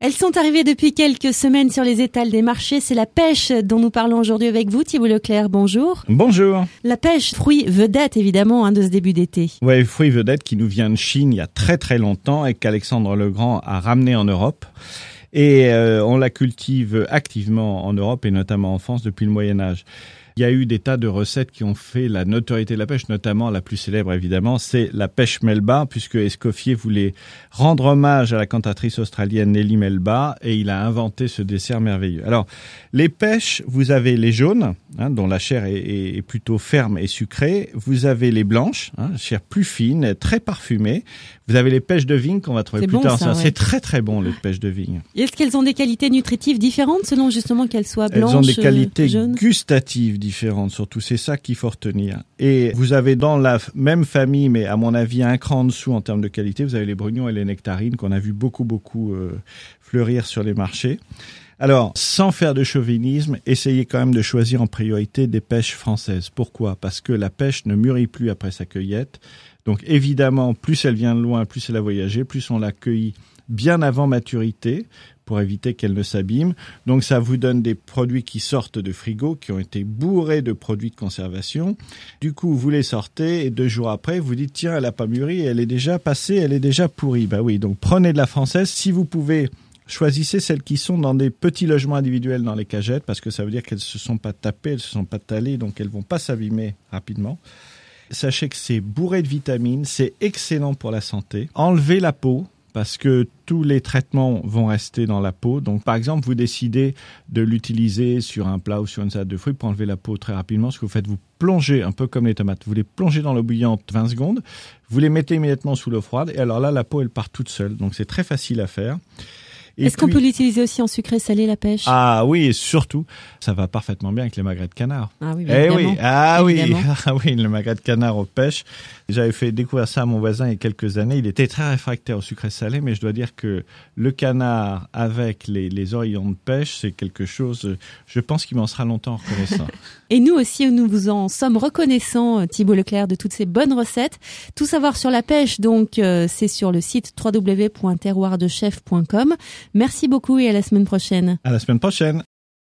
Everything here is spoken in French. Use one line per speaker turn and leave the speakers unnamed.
Elles sont arrivées depuis quelques semaines sur les étals des marchés. C'est la pêche dont nous parlons aujourd'hui avec vous, Thibault Leclerc. Bonjour.
Bonjour.
La pêche, fruit vedette évidemment de ce début d'été.
Oui, fruit vedette qui nous vient de Chine il y a très très longtemps et qu'Alexandre le Grand a ramené en Europe. Et on la cultive activement en Europe et notamment en France depuis le Moyen-Âge. Il y a eu des tas de recettes qui ont fait la notoriété de la pêche, notamment la plus célèbre évidemment, c'est la pêche Melba, puisque Escoffier voulait rendre hommage à la cantatrice australienne Nellie Melba et il a inventé ce dessert merveilleux. Alors, les pêches, vous avez les jaunes, dont la chair est plutôt ferme et sucrée. Vous avez les blanches, chair plus fine, très parfumée. Vous avez les pêches de vigne qu'on va trouver plus tard. C'est très très bon, les pêches de vigne.
Est-ce qu'elles ont des qualités nutritives différentes selon justement qu'elles soient blanches,
elles ont des qualités
jaunes,
gustatives différentes, surtout. C'est ça qu'il faut retenir. Et vous avez dans la même famille, mais à mon avis un cran en dessous en termes de qualité, vous avez les brugnons et les nectarines qu'on a vu beaucoup fleurir sur les marchés. Alors, sans faire de chauvinisme, essayez quand même de choisir en priorité des pêches françaises. Pourquoi ? Parce que la pêche ne mûrit plus après sa cueillette. Donc évidemment, plus elle vient de loin, plus elle a voyagé, plus on l'a cueillie bien avant maturité pour éviter qu'elle ne s'abîme. Donc ça vous donne des produits qui sortent de frigo, qui ont été bourrés de produits de conservation. Du coup, vous les sortez et 2 jours après, vous dites « Tiens, elle n'a pas mûri, elle est déjà passée, elle est déjà pourrie ». Bah oui, donc prenez de la française. Si vous pouvez, choisissez celles qui sont dans des petits logements individuels dans les cagettes, parce que ça veut dire qu'elles ne se sont pas tapées, elles ne se sont pas talées, donc elles ne vont pas s'abîmer rapidement. Sachez que c'est bourré de vitamines, c'est excellent pour la santé. Enlevez la peau, parce que tous les traitements vont rester dans la peau. Donc, par exemple, vous décidez de l'utiliser sur un plat ou sur une salade de fruits pour enlever la peau très rapidement. Ce que vous faites, vous plongez, un peu comme les tomates, vous les plongez dans l'eau bouillante 20 secondes, vous les mettez immédiatement sous l'eau froide, et alors là, la peau, elle part toute seule. Donc, c'est très facile à faire.
Est-ce qu'on peut l'utiliser aussi en sucré salé, la pêche ?
Ah oui, et surtout, ça va parfaitement bien avec les magrets de canard.
Ah oui, évidemment.
Oui, le magret de canard aux pêches. J'avais fait découvrir ça à mon voisin il y a quelques années. Il était très réfractaire au sucré salé, mais je dois dire que le canard avec les oreillons de pêche, c'est quelque chose, je pense qu'il m'en sera longtemps reconnaissant.
Et nous aussi, nous vous en sommes reconnaissants, Thibault Leclerc, de toutes ces bonnes recettes. Tout savoir sur la pêche, donc, c'est sur le site www.terroirdechef.com. Merci beaucoup et à la semaine prochaine.
À la semaine prochaine.